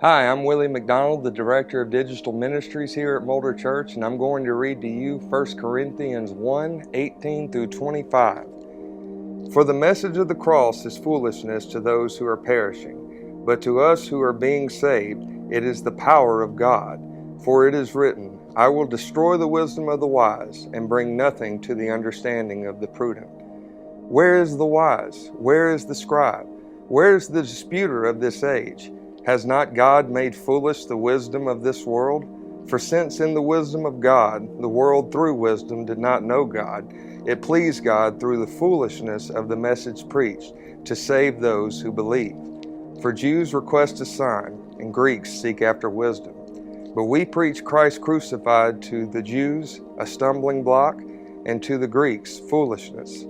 Hi, I'm Willie McDonald, the Director of Digital Ministries here at Mulder Church, and I'm going to read to you 1 Corinthians 1:18 through 25. For the message of the cross is foolishness to those who are perishing, but to us who are being saved, it is the power of God. For it is written, I will destroy the wisdom of the wise, and bring nothing to the understanding of the prudent. Where is the wise? Where is the scribe? Where is the disputer of this age? Has not God made foolish the wisdom of this world? For since in the wisdom of God, the world through wisdom did not know God, it pleased God through the foolishness of the message preached to save those who believe. For Jews request a sign, and Greeks seek after wisdom. But we preach Christ crucified, to the Jews a stumbling block, and to the Greeks foolishness.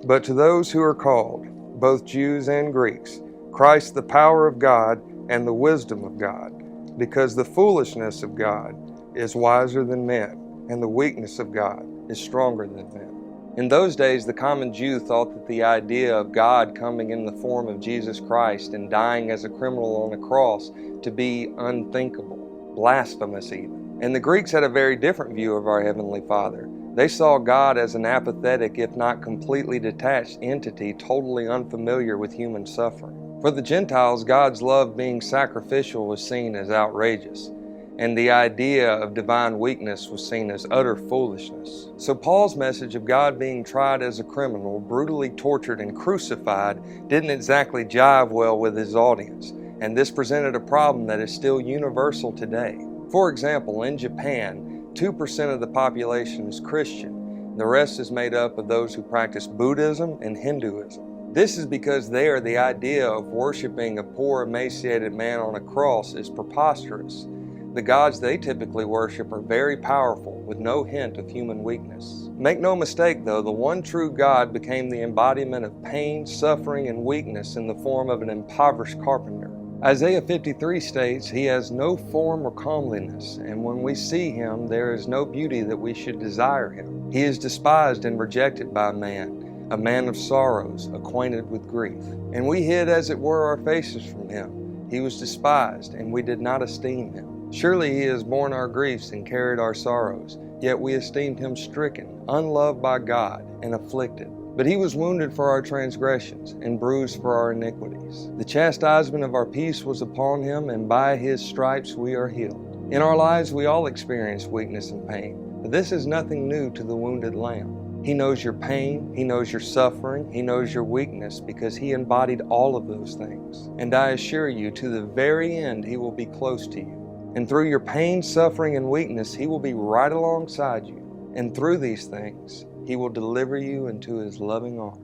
But to those who are called, both Jews and Greeks, Christ the power of God and the wisdom of God, because the foolishness of God is wiser than men, and the weakness of God is stronger than men. In those days, the common Jew thought that the idea of God coming in the form of Jesus Christ and dying as a criminal on a cross to be unthinkable, blasphemous even. And the Greeks had a very different view of our Heavenly Father. They saw God as an apathetic, if not completely detached entity, totally unfamiliar with human suffering. For the Gentiles, God's love being sacrificial was seen as outrageous, and the idea of divine weakness was seen as utter foolishness. So Paul's message of God being tried as a criminal, brutally tortured and crucified, didn't exactly jive well with his audience, and this presented a problem that is still universal today. For example, in Japan, 2% of the population is Christian. The rest is made up of those who practice Buddhism and Hinduism. This is because there the idea of worshiping a poor, emaciated man on a cross is preposterous. The gods they typically worship are very powerful, with no hint of human weakness. Make no mistake though, the one true God became the embodiment of pain, suffering, and weakness in the form of an impoverished carpenter. Isaiah 53 states, He has no form or comeliness, and when we see Him, there is no beauty that we should desire Him. He is despised and rejected by man, a man of sorrows, acquainted with grief. And we hid as it were our faces from Him. He was despised, and we did not esteem Him. Surely He has borne our griefs and carried our sorrows, yet we esteemed Him stricken, unloved by God, and afflicted. But He was wounded for our transgressions, and bruised for our iniquities. The chastisement of our peace was upon Him, and by His stripes we are healed. In our lives we all experience weakness and pain, but this is nothing new to the wounded Lamb. He knows your pain, He knows your suffering, He knows your weakness, because He embodied all of those things. And I assure you, to the very end He will be close to you. And through your pain, suffering, and weakness, He will be right alongside you. And through these things, He will deliver you into His loving arms.